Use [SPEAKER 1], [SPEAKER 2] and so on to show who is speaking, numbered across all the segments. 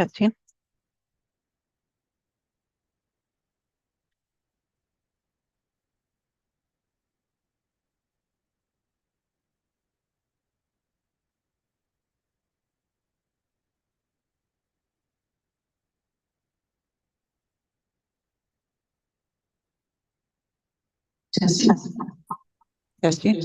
[SPEAKER 1] Testing. Testing.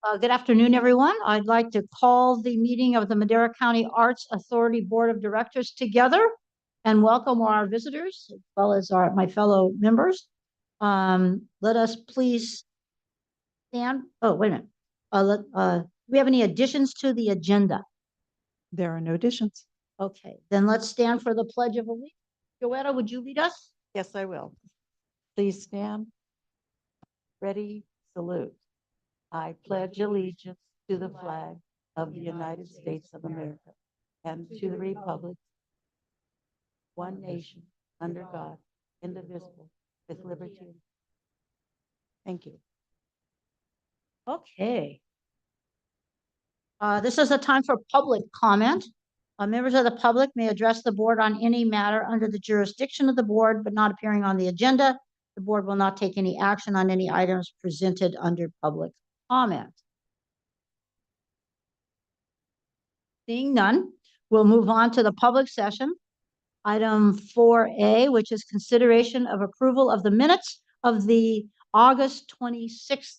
[SPEAKER 1] Good afternoon, everyone. I'd like to call the meeting of the Madera County Arts Authority Board of Directors together and welcome our visitors as well as my fellow members. Let us please stand. Oh, wait a minute. Do we have any additions to the agenda?
[SPEAKER 2] There are no additions.
[SPEAKER 1] Okay, then let's stand for the Pledge of Allegiance. Joetta, would you lead us?
[SPEAKER 2] Yes, I will. Please stand. Ready, salute. I pledge allegiance to the flag of the United States of America and to the republic, one nation, under God, indivisible, with liberty. Thank you.
[SPEAKER 1] Okay. This is a time for public comment. Members of the public may address the board on any matter under the jurisdiction of the board, but not appearing on the agenda. The board will not take any action on any items presented under public comment. Seeing none, we'll move on to the public session. Item 4A, which is consideration of approval of the minutes of the August 26th.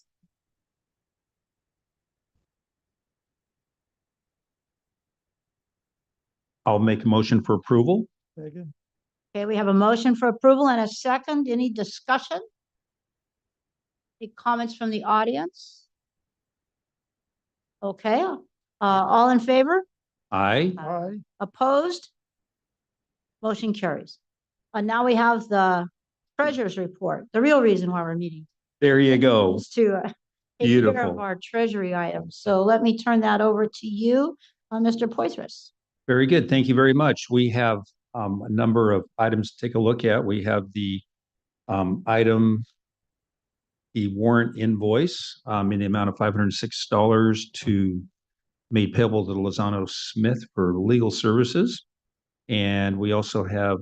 [SPEAKER 3] I'll make a motion for approval.
[SPEAKER 1] Okay, we have a motion for approval and a second. Any discussion? Any comments from the audience? Okay, all in favor?
[SPEAKER 3] Aye.
[SPEAKER 1] Opposed? Motion carries. Now we have the treasurer's report, the real reason why we're meeting.
[SPEAKER 3] There you go.
[SPEAKER 1] Is to take care of
[SPEAKER 3] Beautiful.
[SPEAKER 1] our treasury items. So let me turn that over to you, Mr. Poitras.
[SPEAKER 3] Very good. Thank you very much. We have a number of items to take a look at. We have the warrant invoice in the amount of $506 to made payable to Lozano Smith for legal services. And we also have,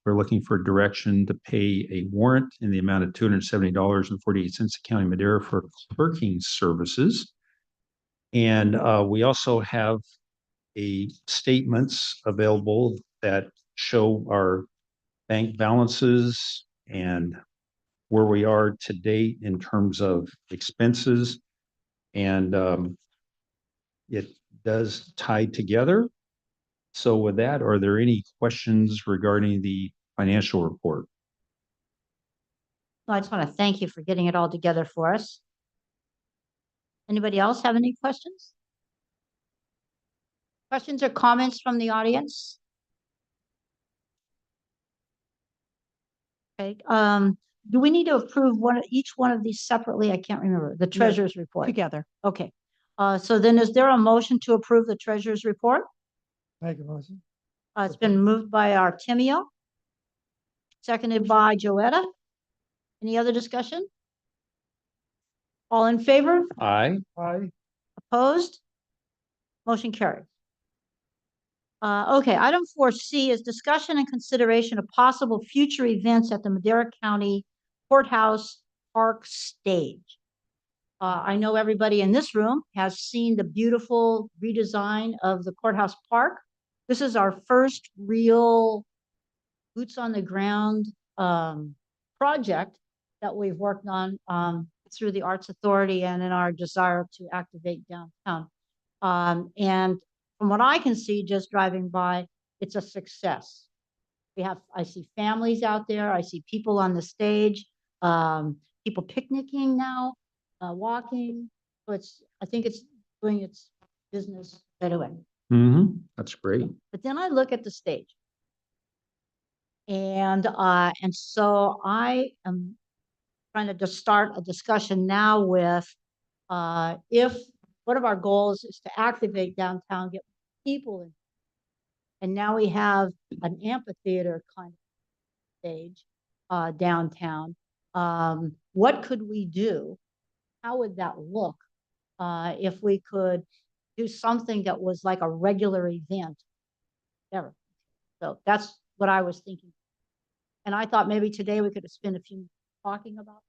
[SPEAKER 3] we're looking for direction to pay a warrant in the amount of $270.48 to County Madera for clerking services. And we also have statements available that show our bank balances and where we are to date in terms of expenses. And it does tie together. So with that, are there any questions regarding the financial report?
[SPEAKER 1] I just want to thank you for getting it all together for us. Anybody else have any questions? Questions or comments from the audience? Okay. Do we need to approve each one of these separately? I can't remember. The treasurer's report.
[SPEAKER 2] Together.
[SPEAKER 1] Okay. So then is there a motion to approve the treasurer's report?
[SPEAKER 4] Make a motion.
[SPEAKER 1] It's been moved by Artemio, seconded by Joetta. Any other discussion? All in favor?
[SPEAKER 3] Aye.
[SPEAKER 4] Aye.
[SPEAKER 1] Opposed? Motion carried. Okay, item 4C is discussion and consideration of possible future events at the Madera County Courthouse Park Stage. I know everybody in this room has seen the beautiful redesign of the Courthouse Park. This is our first real boots on the ground project that we've worked on through the Arts Authority and in our desire to activate downtown. And from what I can see, just driving by, it's a success. I see families out there. I see people on the stage, people picnicking now, walking. So I think it's doing its business right away.
[SPEAKER 3] That's great.
[SPEAKER 1] But then I look at the stage. And so I am trying to just start a discussion now with if one of our goals is to activate downtown, get people in. And now we have an amphitheater kind of stage downtown. What could we do? How would that look if we could do something that was like a regular event ever? So that's what I was thinking. And I thought maybe today we could spend a few minutes talking about it.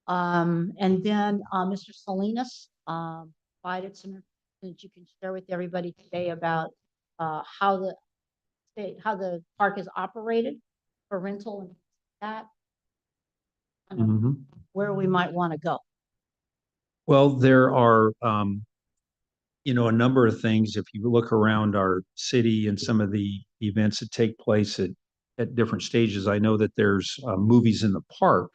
[SPEAKER 1] And then Mr. Salinas provided some information that you can share with everybody today about how the park is operated for rental and that, where we might want to go.
[SPEAKER 3] Well, there are, a number of things. If you look around our city and some of the events that take place at different stages, I know that there's movies in the park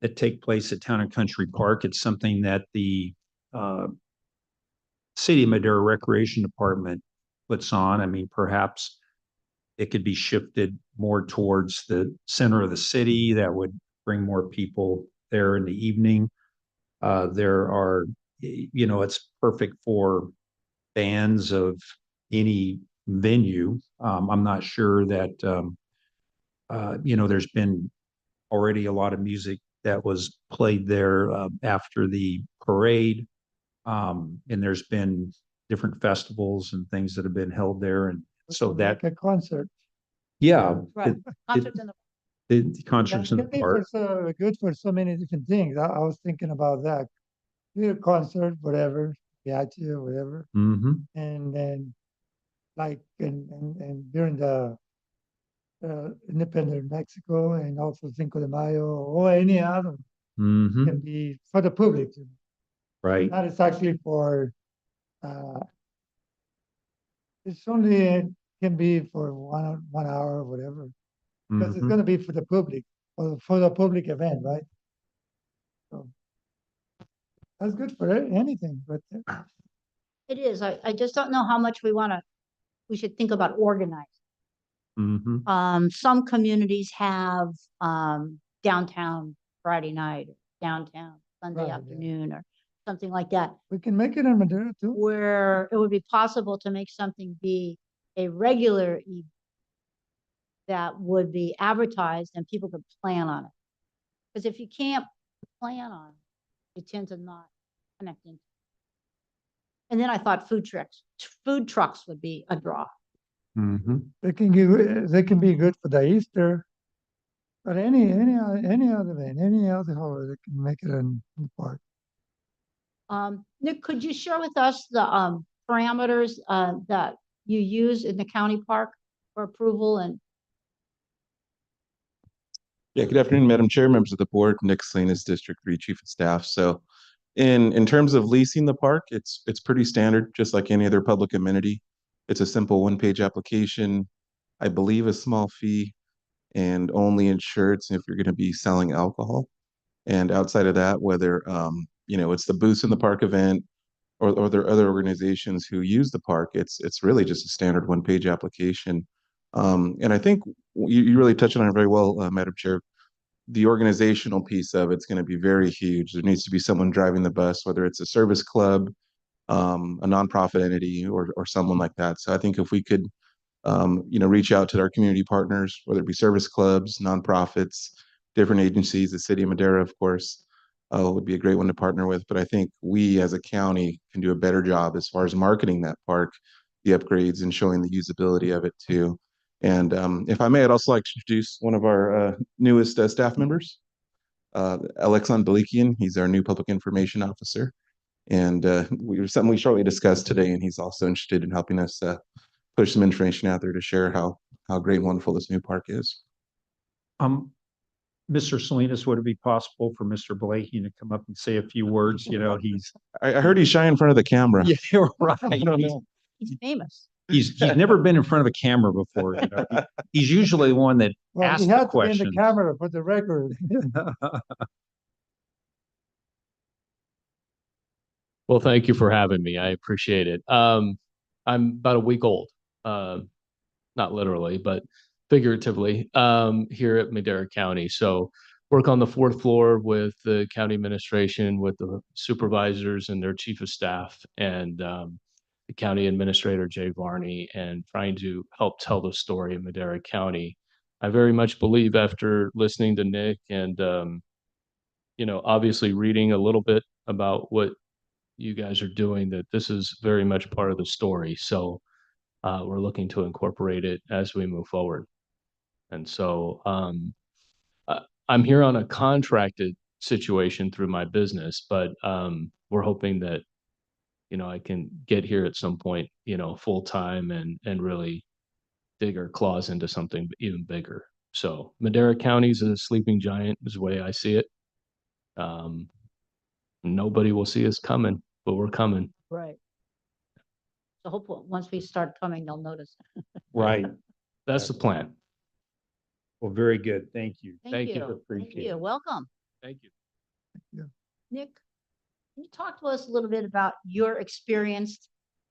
[SPEAKER 3] that take place at Town and Country Park. It's something that the uh, City of Madera Recreation Department puts on. I mean, perhaps it could be shifted more towards the center of the city. That would bring more people there in the evening. There are, it's perfect for bands of any venue. I'm not sure that, there's been already a lot of music that was played there after the parade. And there's been different festivals and things that have been held there. And so that,
[SPEAKER 4] Like a concert.
[SPEAKER 3] yeah,
[SPEAKER 1] Right.
[SPEAKER 3] it-
[SPEAKER 1] Concerts in the,
[SPEAKER 3] the concerts in the
[SPEAKER 4] That could be
[SPEAKER 3] park.
[SPEAKER 4] good for so many different things. I was thinking about that. Do a concert, whatever, piatti or whatever,
[SPEAKER 3] Hmm.
[SPEAKER 4] and then like and during the Independent Mexico and also Cinco de Mayo or any other
[SPEAKER 3] Hmm.
[SPEAKER 4] can be for the public.
[SPEAKER 3] Right.
[SPEAKER 4] Not exactly for uh, it's only can be for 1 hour or whatever because it's
[SPEAKER 3] Mhm.
[SPEAKER 4] going to be for the public or for the public event, right? So that's good for anything, but
[SPEAKER 1] it is. I just don't know how much we should think about organizing.
[SPEAKER 3] Mhm.
[SPEAKER 1] Some communities have, downtown Friday night, or downtown Sunday
[SPEAKER 4] Right, yeah.
[SPEAKER 1] afternoon, or something like that,
[SPEAKER 4] we can make it in Madera too.
[SPEAKER 1] where it would be possible to make something be a regular event that would be advertised and people could plan on it. Because if you can't plan on it, you tend to not connect into. And then I thought food trucks would be a draw.
[SPEAKER 3] Mhm.
[SPEAKER 4] They can be good for the Easter, but any other event, any other holiday, they can make it in the park.
[SPEAKER 1] Nick, could you share with us the parameters that you use in the county park for approval? And
[SPEAKER 5] Yeah, good afternoon, Madam Chair, members of the board, Nick Salinas, District 3 Chief of Staff. So in terms of leasing the park, it's pretty standard, just like any other public amenity. It's a simple one-page application, I believe a small fee, and only insurance if you're going to be selling alcohol. And outside of that, whether it's the booths in the park event or there are other organizations who use the park, it's really just a standard one-page application. And I think you really touched on it very well, Madam Chair. The organizational piece of it's going to be very huge. There needs to be someone driving the bus, whether it's a service club, a nonprofit entity, or someone like that. So I think if we could, reach out to our community partners, whether it be service clubs, nonprofits, different agencies, the city of Madera, of course, would be a great one to partner with. But I think we as a county can do a better job as far as marketing that park, the upgrades, and showing the usability of it too. And if I may, I'd also like to introduce one of our newest staff members, Alexan Balikian. He's our new public information officer. And something we shortly discussed today, and he's also interested in helping us push some information out there to share how great and wonderful this new park is.
[SPEAKER 3] Um, Mr. Salinas, would it be possible for Mr. Blakey to come up and say a few words? He's
[SPEAKER 5] I heard he's shy in front of the camera.
[SPEAKER 3] yeah, you're right.
[SPEAKER 5] I don't know.
[SPEAKER 1] he's famous.
[SPEAKER 3] He's never been in front of a camera before. He's usually the one that
[SPEAKER 4] Well,
[SPEAKER 3] asks
[SPEAKER 4] he
[SPEAKER 3] the
[SPEAKER 4] had to be in the
[SPEAKER 3] questions.
[SPEAKER 4] camera for the record.
[SPEAKER 6] Well, thank you for having me. I appreciate it. I'm about a week old, not literally, but figuratively, here at Madera County. So work on the fourth floor with the county administration, with the supervisors and their chief of staff, and the county administrator, Jay Varney, and trying to help tell the story of Madera County. I very much believe after listening to Nick and, obviously reading a little bit about what you guys are doing, that this is very much part of the story. So we're looking to incorporate it as we move forward. And so I'm here on a contracted situation through my business, but we're hoping that, I can get here at some point, full time and really dig our claws into something even bigger. So Madera County is a sleeping giant is the way I see it. Nobody will see us coming, but we're coming.
[SPEAKER 1] Right. So hopefully, once we start coming, they'll notice.
[SPEAKER 3] Right.
[SPEAKER 6] That's the plan.
[SPEAKER 3] Well, very good. Thank you.
[SPEAKER 6] Thank you.
[SPEAKER 1] Thank
[SPEAKER 3] Appreciate
[SPEAKER 1] you.
[SPEAKER 3] it.
[SPEAKER 1] Welcome.
[SPEAKER 6] Thank you.
[SPEAKER 1] Nick, can you talk to us a little bit about your experience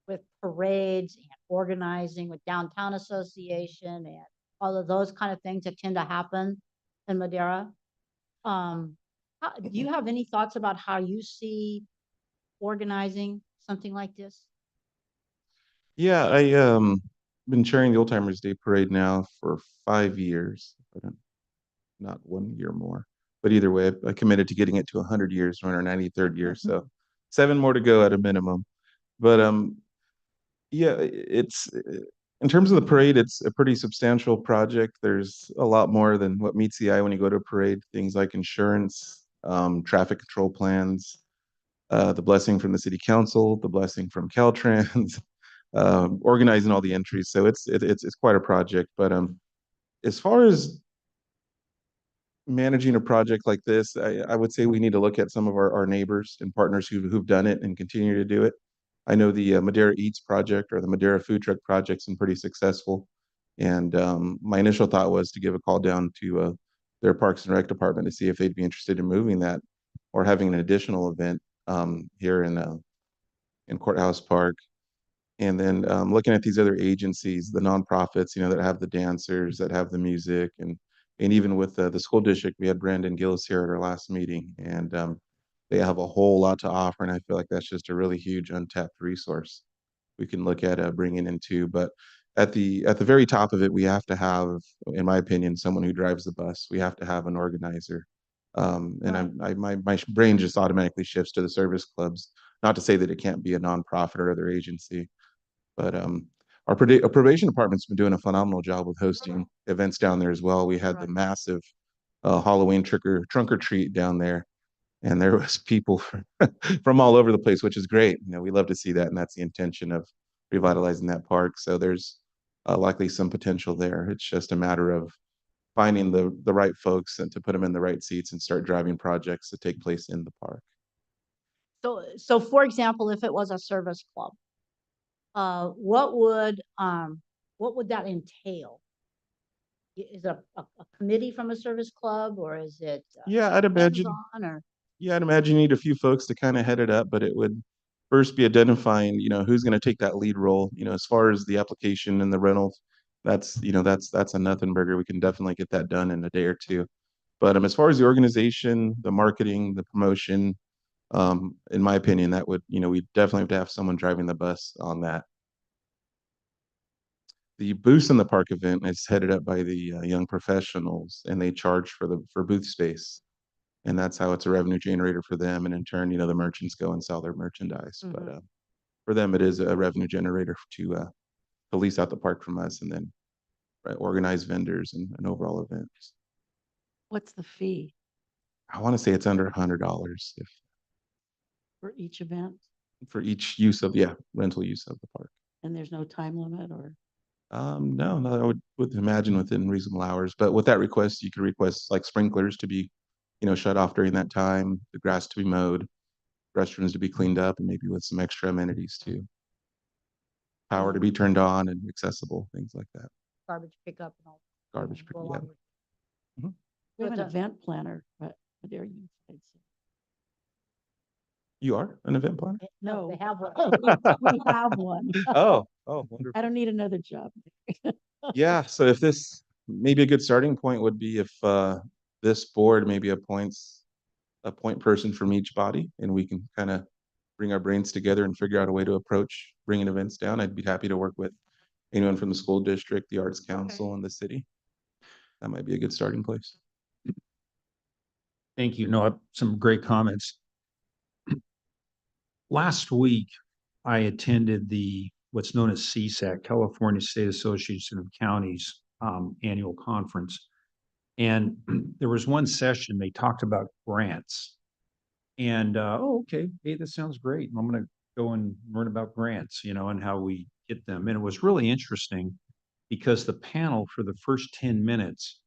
[SPEAKER 1] with parades and organizing with Downtown Association and all of those kind of things that tend to happen in Madera? Do you have any thoughts about how you see organizing something like this?
[SPEAKER 5] Yeah, been chairing the Old Timers Day Parade now for 5 years. Not 1 year more. But either way, I committed to getting it to 100 years. We're in our 93rd year, so 7 more to go at a minimum. But yeah, it's in terms of the parade, it's a pretty substantial project. There's a lot more than what meets the eye when you go to a parade. Things like insurance, traffic control plans, the blessing from the city council, the blessing from Caltrans, organizing all the entries. So it's quite a project. But as far as managing a project like this, I would say we need to look at some of our neighbors and partners who've done it and continue to do it. I know the Madera Eats project or the Madera Food Truck project's been pretty successful. And my initial thought was to give a call down to their Parks and Rec department to see if they'd be interested in moving that or having an additional event here in Courthouse Park. And then looking at these other agencies, the nonprofits, that have the dancers, that have the music, and even with the school district, we had Brandon Gillis here at our last meeting, and they have a whole lot to offer, and I feel like that's just a really huge untapped resource we can look at bringing into. But at the very top of it, we have to have, in my opinion, someone who drives the bus. We have to have an organizer. And my brain just automatically shifts to the service clubs. Not to say that it can't be a nonprofit or other agency, but our probation department's been doing a phenomenal job with hosting events down there as well. We had the massive Halloween trunk or treat down there, and there was people from all over the place, which is great. We love to see that, and that's the intention of revitalizing that park. So there's likely some potential there. It's just a matter of finding the right folks and to put them in the right seats and start driving projects that take place in the park.
[SPEAKER 1] So for example, if it was a service club, what would that entail? Is it a committee from a service club, or is it
[SPEAKER 5] Yeah, I'd imagine.
[SPEAKER 1] hands-on, or
[SPEAKER 5] Yeah, I'd imagine you need a few folks to kind of head it up, but it would first be identifying, who's going to take that lead role. As far as the application and the rentals, that's a nothing burger. We can definitely get that done in a day or two. But as far as the organization, the marketing, the promotion, in my opinion, that would, we definitely have to have someone driving the bus on that. The Booths in the Park event is headed up by the young professionals, and they charge for booth space, and that's how it's a revenue generator for them. And in turn, the merchants go and sell their merchandise. But for them, it is a revenue generator to lease out the park from us, and then organize vendors and overall events.
[SPEAKER 2] What's the fee
[SPEAKER 5] I want to say it's under $100 if
[SPEAKER 2] for each event?
[SPEAKER 5] for each rental use of the park.
[SPEAKER 2] And there's no time limit or?
[SPEAKER 5] No, I would imagine within reasonable hours. But with that request, you could request like sprinklers to be, shut off during that time, the grass to be mowed, restrooms to be cleaned up, and maybe with some extra amenities too. Power to be turned on and accessible, things like that.
[SPEAKER 1] garbage pickup and all?
[SPEAKER 5] Garbage
[SPEAKER 1] go
[SPEAKER 5] pickup.
[SPEAKER 1] along with it?
[SPEAKER 2] We have an
[SPEAKER 1] But,
[SPEAKER 2] event planner, but they're unified. So-
[SPEAKER 5] You are an event planner?
[SPEAKER 1] No, they have one.
[SPEAKER 2] We have one.
[SPEAKER 5] Oh, wonderful.
[SPEAKER 2] I don't need another job.
[SPEAKER 5] Yeah, so if this, maybe a good starting point would be if this board maybe appoints a point person from each body, and we can kind of bring our brains together and figure out a way to approach bringing events down. I'd be happy to work with anyone from the school district, the arts council, and the city. That might be a good starting place.
[SPEAKER 3] Thank you. No, some great comments. Last week, I attended what's known as CSAC, California State Association of Counties annual conference. And there was one session, they talked about grants. And, okay, hey, that sounds great. I'm going to go and learn about grants, and how we get them. And it was really interesting because the panel for the first 10 minutes,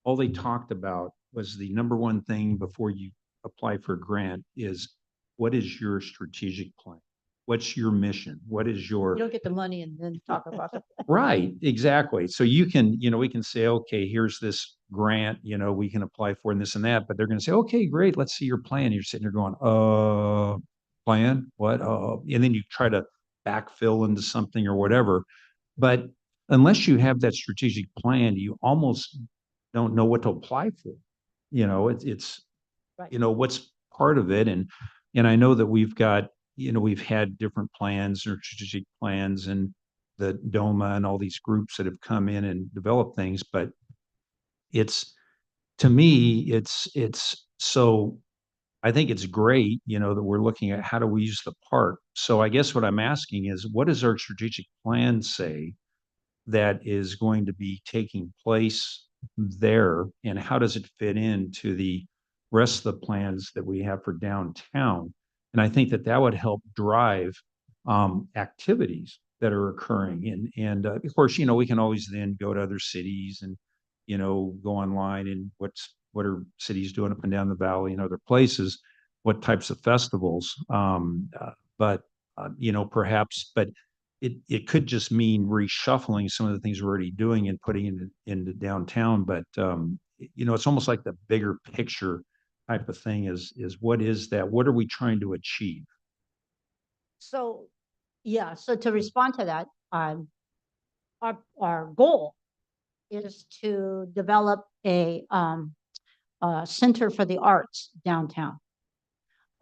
[SPEAKER 3] all they talked about was the number one thing before you apply for a grant is what is your strategic plan? What's your mission? What is your
[SPEAKER 1] You don't get the money and then talk about it.
[SPEAKER 3] right, exactly. So you can, we can say, okay, here's this grant, we can apply for and this and that, but they're going to say, okay, great, let's see your plan. You're sitting there going, plan? What? And then you try to backfill into something or whatever. But unless you have that strategic plan, you almost don't know what to apply for. It's
[SPEAKER 1] Right.
[SPEAKER 3] what's part of it. And I know that we've got, we've had different plans or strategic plans and the DOMA and all these groups that have come in and developed things, but it's, to me, it's so I think it's great, that we're looking at how do we use the park. So I guess what I'm asking is, what does our strategic plan say that is going to be taking place there, and how does it fit into the rest of the plans that we have for downtown? And I think that that would help drive activities that are occurring. And of course, we can always then go to other cities and go online and what are cities doing up and down the valley and other places, what types of festivals. But perhaps, but it could just mean reshuffling some of the things we're already doing and putting it into downtown. But it's almost like the bigger picture type of thing is what is that? What are we trying to achieve?
[SPEAKER 1] So, yeah, so to respond to that, our goal is to develop a center for the arts downtown.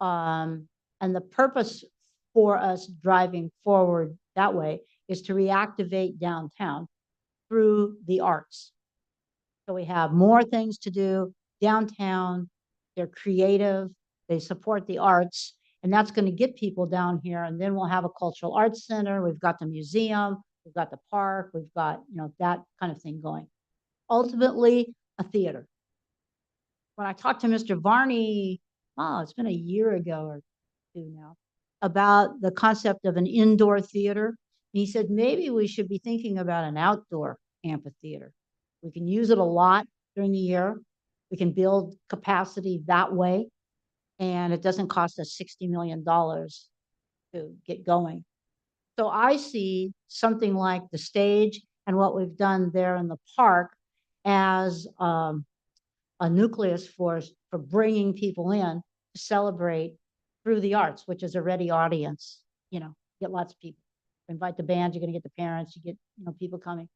[SPEAKER 1] And the purpose for us driving forward that way is to reactivate downtown through the arts. So we have more things to do downtown. They're creative, they support the arts, and that's going to get people down here. And then we'll have a cultural arts center. We've got the museum, we've got the park, we've got, that kind of thing going. Ultimately, a theater. When I talked to Mr. Varney, it's been a year ago or two now, about the concept of an indoor theater. And he said, maybe we should be thinking about an outdoor amphitheater. We can use it a lot during the year. We can build capacity that way. And it doesn't cost us $60 million to get going. So I see something like the stage and what we've done there in the park as a nucleus for bringing people in to celebrate through the arts, which is a ready audience. Get lots of people. Invite the band, you're going to get the parents, you get people coming.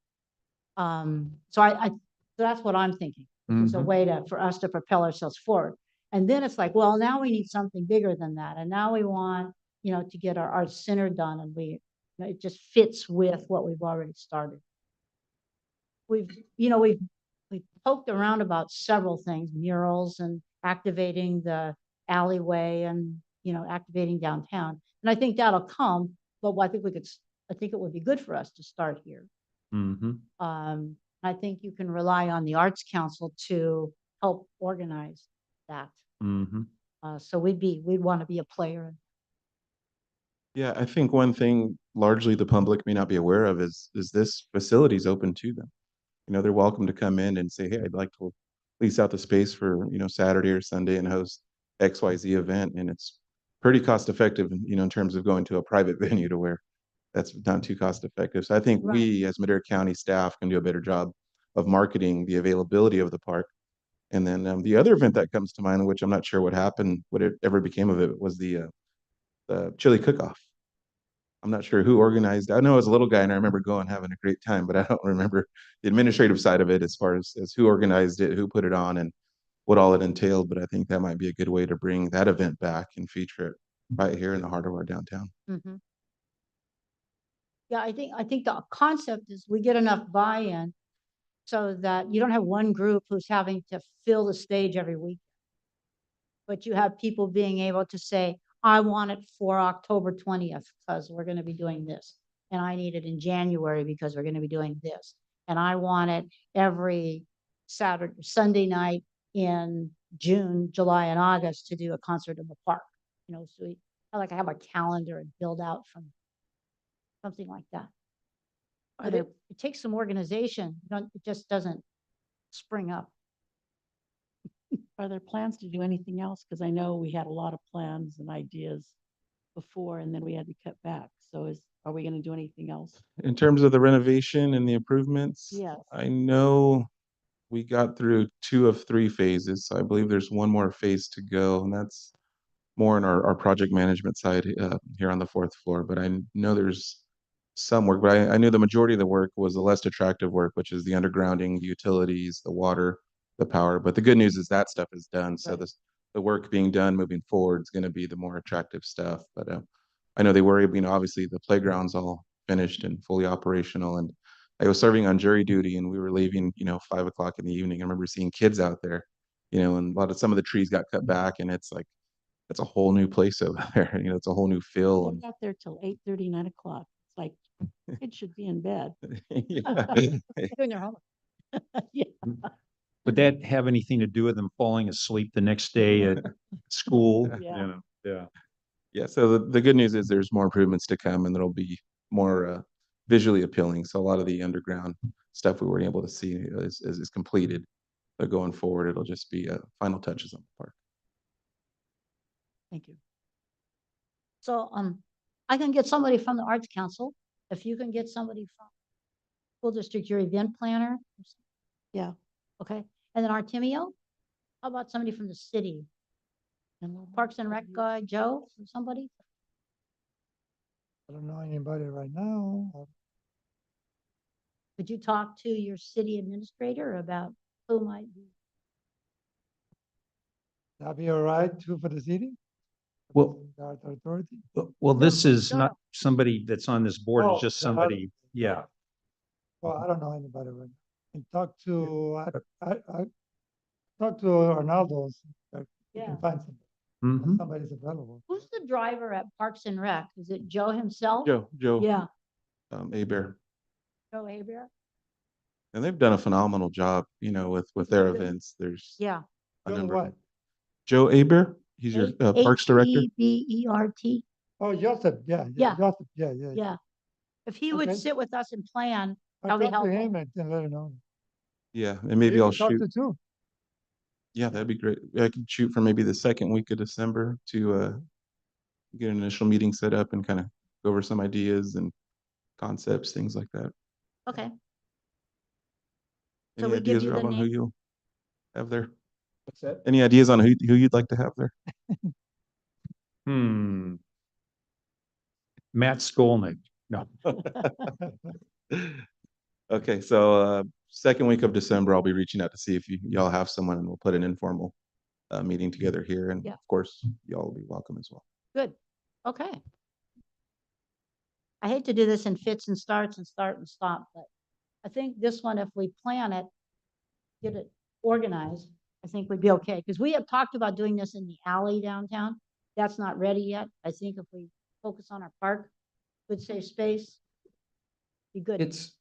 [SPEAKER 1] So that's what I'm thinking. It's a way for us to propel ourselves forward. And then it's like, well, now we need something bigger than that, and now we want to get our arts center done, and it just fits with what we've already started. We've poked around about several things, murals and activating the alleyway and, activating downtown. And I think that'll come, but I think it would be good for us to start here. I think you can rely on the Arts Council to help organize that. So we'd want to be a player.
[SPEAKER 5] Yeah, I think one thing largely the public may not be aware of is this facility is open to them. They're welcome to come in and say, hey, I'd like to lease out the space for, Saturday or Sunday and host XYZ event. And it's pretty cost effective, in terms of going to a private venue to where that's not too cost effective. So I think
[SPEAKER 1] Right.
[SPEAKER 5] we as Madera County staff can do a better job of marketing the availability of the park. And then the other event that comes to mind, which I'm not sure what happened, what it ever became of it, was the chili cook-off. I'm not sure who organized. I know I was a little guy and I remember going having a great time, but I don't remember the administrative side of it as far as who organized it, who put it on, and what all it entailed. But I think that might be a good way to bring that event back and feature it right here in the heart of our downtown.
[SPEAKER 1] Yeah, I think the concept is we get enough buy-in so that you don't have one group who's having to fill the stage every week, but you have people being able to say, I want it for October 20th because we're going to be doing this. And I need it in January because we're going to be doing this. And I want it every Sunday night in June, July, and August to do a concert in the park. So I have a calendar and build out from something like that. But it takes some organization. It just doesn't spring up.
[SPEAKER 2] Are there plans to do anything else? Because I know we had a lot of plans and ideas before, and then we had to cut back. So are we going to do anything else?
[SPEAKER 5] In terms of the renovation and the improvements,
[SPEAKER 2] Yes.
[SPEAKER 5] I know we got through 2 of 3 phases. So I believe there's one more phase to go, and that's more in our project management side here on the 4th floor. But I know there's some work, but I knew the majority of the work was the less attractive work, which is the undergrounding, the utilities, the water, the power. But the good news is that stuff is done. So
[SPEAKER 2] Right.
[SPEAKER 5] the work being done moving forward is going to be the more attractive stuff. But I know they worry, obviously the playground's all finished and fully operational. And I was serving on jury duty and we were leaving, 5 o'clock in the evening. I remember seeing kids out there, and some of the trees got cut back and it's like, it's a whole new place over there. It's a whole new feel.
[SPEAKER 2] We're out there till 8:30, 9 o'clock. It's like, kids should be in bed.
[SPEAKER 5] Yeah.
[SPEAKER 1] Doing their homework.
[SPEAKER 2] Yeah.
[SPEAKER 3] Would that have anything to do with them falling asleep the next day at school?
[SPEAKER 2] Yeah.
[SPEAKER 3] Yeah.
[SPEAKER 5] Yeah, so the good news is there's more improvements to come and there'll be more visually appealing. So a lot of the underground stuff we weren't able to see is completed. But going forward, it'll just be final touches on the park.
[SPEAKER 2] Thank you.
[SPEAKER 1] So, I can get somebody from the Arts Council. If you can get somebody from school district, your event planner.
[SPEAKER 2] Yeah.
[SPEAKER 1] Okay, and then Artemio, how about somebody from the city? Parks and Rec guy, Joe, or somebody?
[SPEAKER 4] I don't know anybody right now.
[SPEAKER 1] Could you talk to your city administrator about who might be?
[SPEAKER 4] That'd be all right too for the city?
[SPEAKER 3] Well-
[SPEAKER 4] The art authority?
[SPEAKER 3] Well, this is
[SPEAKER 1] no,
[SPEAKER 3] not
[SPEAKER 1] no.
[SPEAKER 3] somebody that's on this board,
[SPEAKER 4] Oh,
[SPEAKER 3] it's just
[SPEAKER 4] the other-
[SPEAKER 3] somebody, yeah.
[SPEAKER 4] Well, I don't know anybody right now. And talk to, I talk to Arnaldo. You
[SPEAKER 1] Yeah.
[SPEAKER 4] can find somebody.
[SPEAKER 3] Mhm.
[SPEAKER 4] Somebody's available.
[SPEAKER 1] Who's the driver at Parks and Rec? Is it Joe himself?
[SPEAKER 5] Joe,
[SPEAKER 1] Yeah,
[SPEAKER 5] Bear.
[SPEAKER 1] Joe Haber?
[SPEAKER 5] And they've done a phenomenal job, with their
[SPEAKER 1] Good.
[SPEAKER 5] events. There's
[SPEAKER 1] Yeah.
[SPEAKER 5] a
[SPEAKER 4] Joe
[SPEAKER 5] number.
[SPEAKER 4] what?
[SPEAKER 5] Joe Aber, he's your Parks Director.
[SPEAKER 1] H-E-B-E-R-T.
[SPEAKER 4] Oh, Joseph, yeah,
[SPEAKER 1] Yeah.
[SPEAKER 4] Joseph, yeah.
[SPEAKER 1] Yeah. If he would
[SPEAKER 4] Okay.
[SPEAKER 1] sit with us and plan,
[SPEAKER 4] I'll
[SPEAKER 1] that'll be
[SPEAKER 4] talk to
[SPEAKER 1] helpful.
[SPEAKER 4] him and let him know.
[SPEAKER 5] Yeah, and maybe
[SPEAKER 4] You
[SPEAKER 5] I'll
[SPEAKER 4] can talk
[SPEAKER 5] shoot.
[SPEAKER 4] to too.
[SPEAKER 5] Yeah, that'd be great. I could shoot for maybe the second week of December to get an initial meeting set up and kind of go over some ideas and concepts, things like that.
[SPEAKER 1] Okay, So
[SPEAKER 5] Any
[SPEAKER 1] we give
[SPEAKER 5] ideas,
[SPEAKER 1] you the
[SPEAKER 5] Rob, on who
[SPEAKER 1] name?
[SPEAKER 5] you'll have there?
[SPEAKER 3] What's that?
[SPEAKER 5] Any ideas on who you'd like to have there?
[SPEAKER 3] Matt Skolnick. No.
[SPEAKER 5] Okay, so second week of December, I'll be reaching out to see if y'all have someone and we'll put an informal meeting together here. And
[SPEAKER 1] Yeah.
[SPEAKER 5] of course, y'all will be welcome as well.
[SPEAKER 1] good. Okay. I hate to do this in fits and starts and start and stop, but I think this one, if we plan it, get it organized, I think we'd be okay. Because we have talked about doing this in the alley downtown. That's not ready yet. I think if we focus on our park, good safe space, be good.
[SPEAKER 3] It's,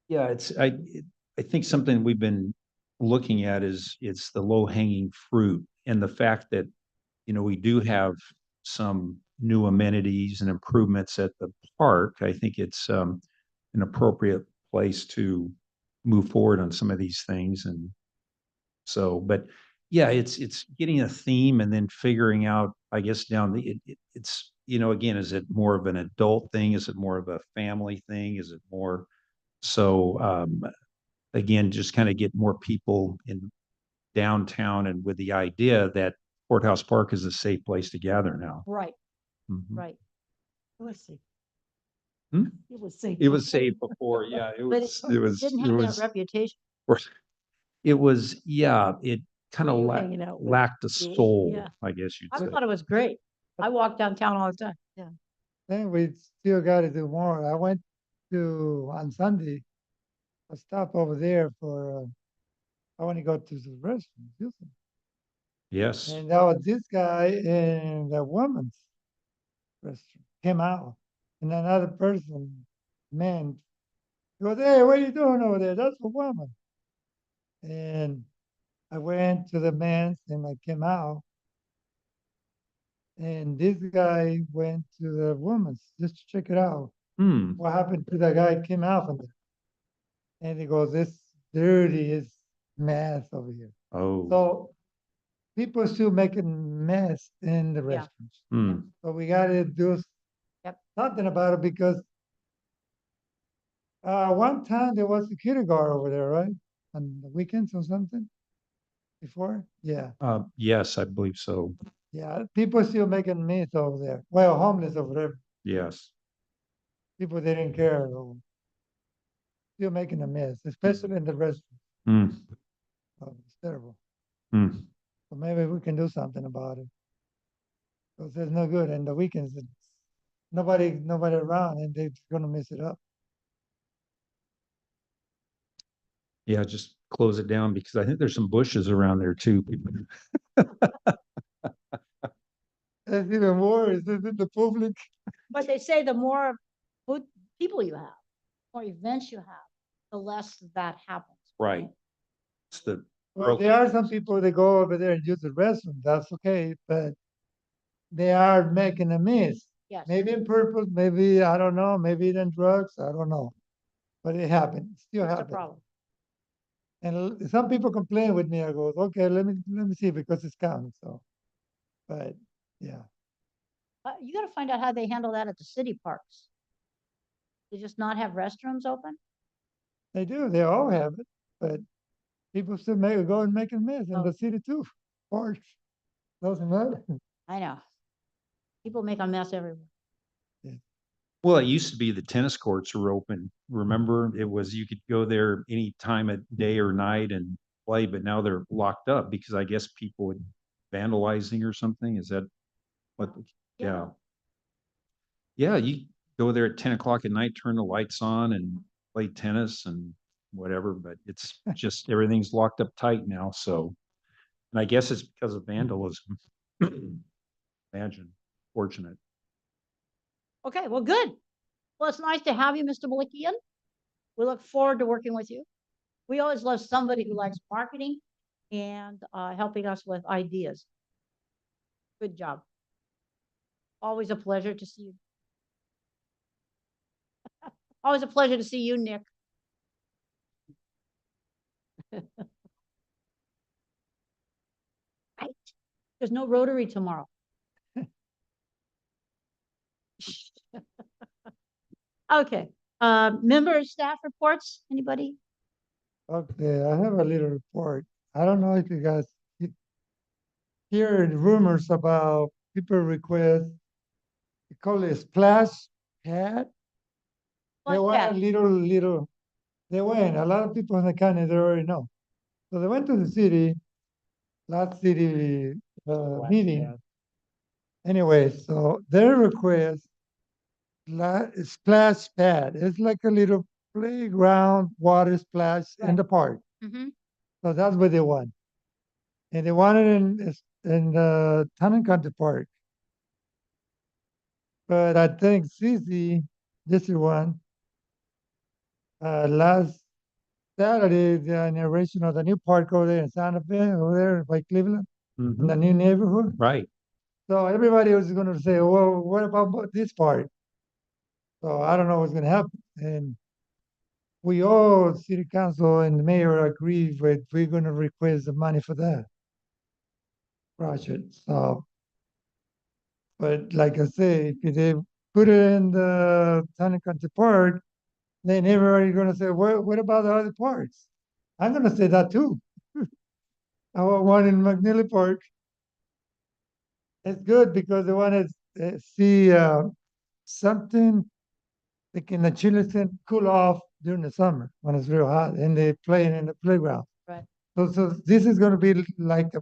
[SPEAKER 3] yeah, I think something we've been looking at is it's the low hanging fruit and the fact that, we do have some new amenities and improvements at the park. I think it's an appropriate place to move forward on some of these things. And so, but yeah, it's getting a theme and then figuring out, I guess, it's, again, is it more of an adult thing? Is it more of a family thing? Is it more? So, again, just kind of get more people in downtown and with the idea that Courthouse Park is a safe place to gather now.
[SPEAKER 1] Right,
[SPEAKER 3] Mhm.
[SPEAKER 1] right.
[SPEAKER 2] It was safe.
[SPEAKER 3] Hmm?
[SPEAKER 2] It was safe.
[SPEAKER 3] It was safe before, yeah,
[SPEAKER 1] But it didn't have that reputation.
[SPEAKER 3] it kind
[SPEAKER 2] Were you
[SPEAKER 3] of
[SPEAKER 2] hanging out with
[SPEAKER 3] lacked a
[SPEAKER 2] Julie?
[SPEAKER 3] soul,
[SPEAKER 1] Yeah.
[SPEAKER 3] I guess you'd
[SPEAKER 1] I
[SPEAKER 3] say.
[SPEAKER 1] thought it was great. I walk downtown all the time. Yeah.
[SPEAKER 4] Then we still got to do more. I went on Sunday, I stopped over there I want to go to the restroom. Houston.
[SPEAKER 3] Yes.
[SPEAKER 4] And that was this guy in the woman's restroom came out. And another person, man, he goes, "Hey, what are you doing over there? That's a woman." And I went to the men's and I came out. And this guy went to the woman's just to check it out.
[SPEAKER 3] Hmm.
[SPEAKER 4] What happened to the guy came out from there. And he goes, "This dirty is mess over here."
[SPEAKER 3] Oh,
[SPEAKER 4] So people still making mess in the
[SPEAKER 1] Yeah.
[SPEAKER 4] restrooms.
[SPEAKER 3] Hmm.
[SPEAKER 4] So we gotta do
[SPEAKER 1] Yep.
[SPEAKER 4] something about it because one time there was security guard over there, right? On the weekends or something before? Yeah,
[SPEAKER 3] Yes, I believe so.
[SPEAKER 4] yeah. People still making mess over there. Well, homeless over there.
[SPEAKER 3] Yes.
[SPEAKER 4] People they didn't care. Still making a mess, especially in the restroom.
[SPEAKER 3] Hmm.
[SPEAKER 4] Oh, it's terrible.
[SPEAKER 3] Hmm.
[SPEAKER 4] So maybe we can do something about it. Because it's no good. And the weekends, nobody around, and they're gonna mess it up.
[SPEAKER 3] Yeah, just close it down because I think there's some bushes around there too.
[SPEAKER 4] It's even worse. It's in the public.
[SPEAKER 1] But they say the more people you have, more events you have, the less that happens.
[SPEAKER 3] Right. It's the
[SPEAKER 4] Well, there are some people that go over there and use the restroom. That's okay, but they are making a mess.
[SPEAKER 1] Yes.
[SPEAKER 4] Maybe on purpose, maybe I don't know, maybe then drugs, I don't know. But it happened. It still
[SPEAKER 1] It's a
[SPEAKER 4] happens.
[SPEAKER 1] problem.
[SPEAKER 4] And some people complain with me. I go, okay, let me see because it's counting. So, but yeah,
[SPEAKER 1] You gotta find out how they handle that at the city parks. They just not have restrooms open?
[SPEAKER 4] they do. They all have it, but people still go and make a mess in
[SPEAKER 1] Oh.
[SPEAKER 4] the city too. Parks doesn't matter.
[SPEAKER 1] I know. People make a mess everywhere.
[SPEAKER 3] Well, it used to be the tennis courts were open. Remember, it was you could go there any time of day or night and play, but now they're locked up because I guess people would vandalizing or something. Is that what? Yeah. Yeah, you go there at 10 o'clock at night, turn the lights on and play tennis and whatever, but it's just everything's locked up tight now. So, and I guess it's because of vandalism. Imagine, fortunate.
[SPEAKER 1] Okay, well, good. Well, it's nice to have you, Mr. Malikian. We look forward to working with you. We always love somebody who likes marketing and helping us with ideas. Good job. Always a pleasure to see you. Always a pleasure to see you, Nick. Right. There's no Rotary tomorrow. Okay. Member staff reports, anybody?
[SPEAKER 4] Okay, I have a little report. I don't know if you guys hear rumors about people request, they call it a splash pad. They
[SPEAKER 1] Splash
[SPEAKER 4] want a
[SPEAKER 1] pad.
[SPEAKER 4] little, they went, a lot of people in the county, they already know. So they went to the city, last city meeting. Anyway, so their request, splash pad, it's like a little playground water splash in
[SPEAKER 1] Right.
[SPEAKER 4] the park.
[SPEAKER 1] Mm-hmm.
[SPEAKER 4] So that's what they want. And they want it in the Town and Country Park. But I think Cici, this is one, last Saturday, the inauguration of the new park over there in Santa Fe, over there by Cleveland, in the
[SPEAKER 3] Mhm.
[SPEAKER 4] new neighborhood.
[SPEAKER 3] Right.
[SPEAKER 4] So everybody was going to say, well, what about this part? So I don't know what's going to happen. And we all, city council and the mayor agree with, we're going to request the money for that project. So, but like I say, if they put it in the Town and Country Park, then everybody's going to say, what about the other parks? I'm going to say that too. I want one in McNeely Park. It's good because they want to see something they can actually cool off during the summer when it's real hot and they playing in the playground.
[SPEAKER 1] Right.
[SPEAKER 4] So this is going to be like a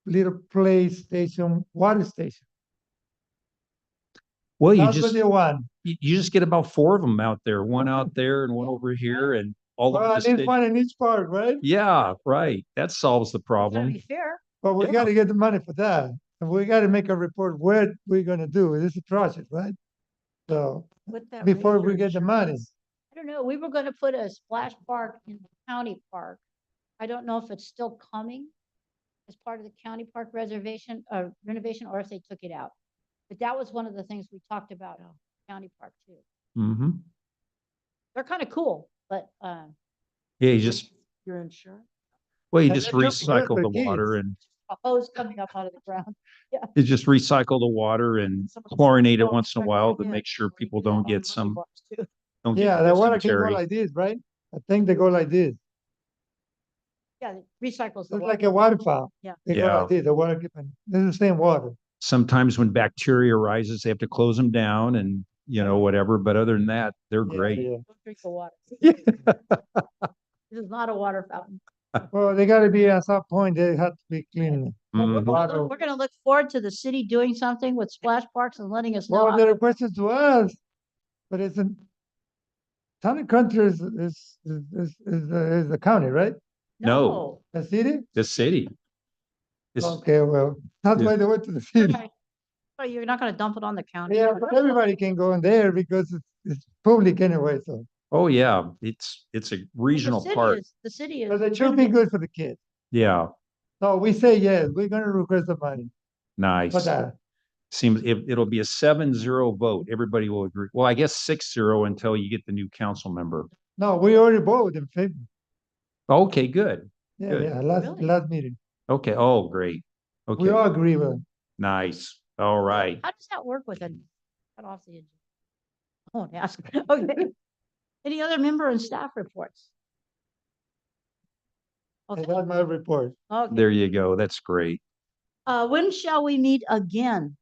[SPEAKER 4] little play station, water station.
[SPEAKER 3] Well, you
[SPEAKER 4] That's what
[SPEAKER 3] just
[SPEAKER 4] they want.
[SPEAKER 3] you just get about four of them out there, one out there and one over here, and all
[SPEAKER 4] Well,
[SPEAKER 3] of
[SPEAKER 4] at
[SPEAKER 3] the
[SPEAKER 4] least one in each park, right?
[SPEAKER 3] Yeah, right. That solves the
[SPEAKER 1] Gotta
[SPEAKER 3] problem.
[SPEAKER 1] be fair.
[SPEAKER 4] But we
[SPEAKER 3] Yeah.
[SPEAKER 4] got to get the money for that. And we got to make a report what we're going to do. This is a project, right? So
[SPEAKER 2] With that
[SPEAKER 4] before we
[SPEAKER 2] ranger
[SPEAKER 4] get the money.
[SPEAKER 2] insurance,
[SPEAKER 1] I don't know. We were gonna put a splash park in the county park. I don't know if it's still coming as part of the county park reservation, renovation, or if they took it out. But that was one of the things we talked about, county park too.
[SPEAKER 3] Hmm.
[SPEAKER 1] They're kind of cool, but,
[SPEAKER 3] Yeah, you just
[SPEAKER 2] your insurance.
[SPEAKER 3] well, you
[SPEAKER 4] And
[SPEAKER 3] just
[SPEAKER 4] they're good
[SPEAKER 3] recycle
[SPEAKER 4] for
[SPEAKER 3] the
[SPEAKER 4] kids.
[SPEAKER 3] water and
[SPEAKER 1] a hose coming up out of the ground.
[SPEAKER 3] It's just recycle the water and chlorinate it once in a while to make sure people don't get don't get
[SPEAKER 4] Yeah, the water can go
[SPEAKER 3] dysentery.
[SPEAKER 4] like this, right? I think they go like this.
[SPEAKER 1] Yeah, it recycles the
[SPEAKER 4] It's
[SPEAKER 1] water.
[SPEAKER 4] like a water fountain.
[SPEAKER 1] Yeah.
[SPEAKER 4] They go
[SPEAKER 3] Yeah.
[SPEAKER 4] like this, the water keeping, this is the same water.
[SPEAKER 3] Sometimes when bacteria rises, they have to close them down and, whatever. But other than that, they're
[SPEAKER 4] Yeah,
[SPEAKER 3] great.
[SPEAKER 4] yeah.
[SPEAKER 1] Don't drink the water. This is not a water fountain.
[SPEAKER 4] Well, they gotta be at some point, they have to be clean.
[SPEAKER 3] Mhm.
[SPEAKER 4] Water.
[SPEAKER 1] We're gonna look forward to the city doing something with splash parks and letting us know.
[SPEAKER 4] Well,
[SPEAKER 1] how-
[SPEAKER 4] they're requested to us, but it's in, town and country is the county, right?
[SPEAKER 3] No.
[SPEAKER 4] The city?
[SPEAKER 3] The city.
[SPEAKER 4] Okay, well, that's why they went to the city.
[SPEAKER 1] Okay. So you're not gonna dump it on the county?
[SPEAKER 4] Yeah, but everybody can go in there because it's public anyway, so.
[SPEAKER 3] Oh, yeah. It's a regional park.
[SPEAKER 1] The city is.
[SPEAKER 4] But it should be good for the kids.
[SPEAKER 3] Yeah.
[SPEAKER 4] So we say yes, we're gonna request the money
[SPEAKER 3] Nice.
[SPEAKER 4] for that.
[SPEAKER 3] Seems it'll be a 7-0 vote. Everybody will agree. Well, I guess 6-0 until you get the new council member.
[SPEAKER 4] No, we already voted in favor.
[SPEAKER 3] Okay, good.
[SPEAKER 4] Yeah,
[SPEAKER 3] Good.
[SPEAKER 4] yeah, last meeting.
[SPEAKER 3] Okay. Oh, great.
[SPEAKER 4] We
[SPEAKER 3] Okay.
[SPEAKER 4] all agree with it.
[SPEAKER 3] Nice. All right.
[SPEAKER 1] How does that work with it? Cut off the. I won't ask. Okay. Any other member and staff reports?
[SPEAKER 4] And
[SPEAKER 1] Okay,
[SPEAKER 4] that's my report.
[SPEAKER 1] okay.
[SPEAKER 3] There you go. That's great.
[SPEAKER 1] When shall we meet again?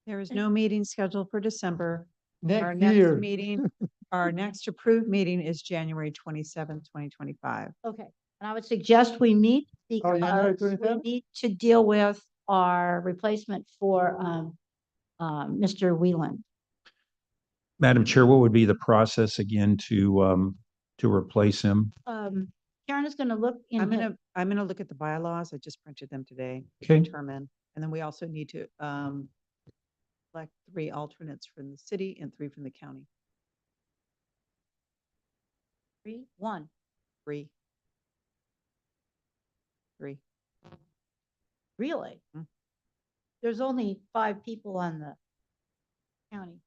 [SPEAKER 7] There is no meeting scheduled for December. Our
[SPEAKER 4] Next
[SPEAKER 7] next
[SPEAKER 4] year,
[SPEAKER 7] meeting, our next approved meeting is January 27th, 2025.
[SPEAKER 1] Okay, and I would suggest we meet
[SPEAKER 4] January
[SPEAKER 1] because we
[SPEAKER 4] 27th?
[SPEAKER 1] need to deal with our replacement for Mr. Wheelan.
[SPEAKER 3] Madam Chair, what would be the process again to replace him?
[SPEAKER 1] Karen is gonna look in.
[SPEAKER 7] I'm gonna look at the bylaws. I just printed them today.
[SPEAKER 3] Okay.
[SPEAKER 7] Determine, and then we also need to select 3 alternates from the city and 3 from the county.
[SPEAKER 1] 3, 1.
[SPEAKER 7] 3.
[SPEAKER 1] Really?
[SPEAKER 7] Mm.
[SPEAKER 1] There's only 5 people on the county.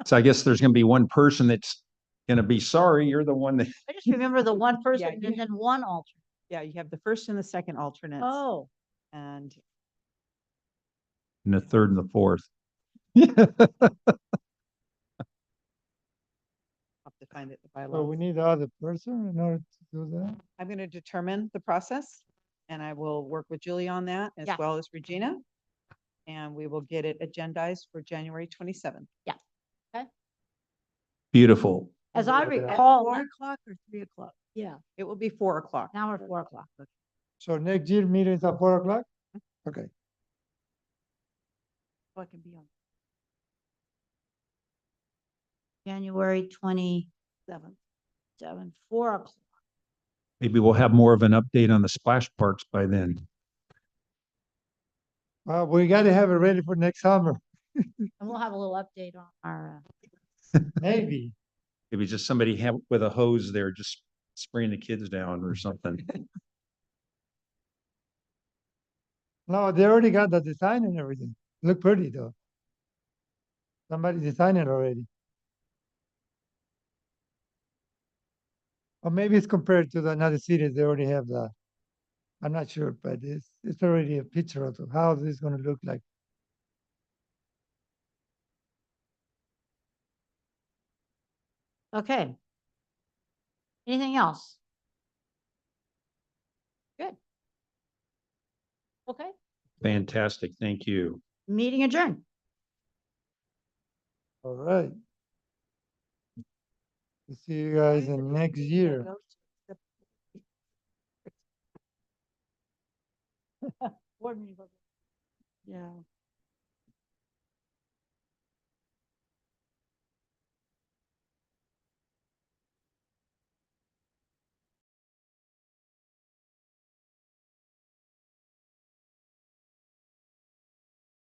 [SPEAKER 3] So I guess there's going to be one person that's going to be sorry. You're the one that.
[SPEAKER 1] I just remember the one person
[SPEAKER 7] you-
[SPEAKER 1] and then one alternate.
[SPEAKER 7] Yeah, you have the first and the second alternates.
[SPEAKER 1] Oh,
[SPEAKER 7] And
[SPEAKER 3] And the third and the fourth.
[SPEAKER 7] I'll have to find it, the
[SPEAKER 4] so
[SPEAKER 7] bylaws.
[SPEAKER 4] we need the other person in order to do that.
[SPEAKER 7] I'm going to determine the process and I will work with Julie on that as
[SPEAKER 1] Yeah.
[SPEAKER 7] well as Regina. And we will get it agendized for January 27th.
[SPEAKER 3] Beautiful.
[SPEAKER 1] as I
[SPEAKER 4] Yeah, but I-
[SPEAKER 1] recall,
[SPEAKER 7] 4 o'clock or 3 o'clock?
[SPEAKER 1] yeah,
[SPEAKER 7] It will be 4 o'clock.
[SPEAKER 1] now we're 4 o'clock.
[SPEAKER 4] So next year meeting is at 4 o'clock? Okay.
[SPEAKER 7] So I can be on
[SPEAKER 1] January 27th, 4 o'clock.
[SPEAKER 3] Maybe we'll have more of an update on the splash parks by then.
[SPEAKER 4] Well, we gotta have it ready for next summer,
[SPEAKER 1] And we'll have a little update on our,
[SPEAKER 4] maybe.
[SPEAKER 3] Maybe just somebody with a hose there, just spraying the kids down or something.
[SPEAKER 4] No, they already got the design and everything. Look pretty though. Somebody designed it already. Or maybe it's compared to the another cities, they already have that. I'm not sure, but it's already a picture of how this is gonna look like.
[SPEAKER 1] okay. Anything else? Good. Okay,
[SPEAKER 3] Fantastic. Thank you.
[SPEAKER 1] meeting adjourned.
[SPEAKER 4] All right. We'll see you guys in next year.
[SPEAKER 1] Board meeting.
[SPEAKER 7] Yeah.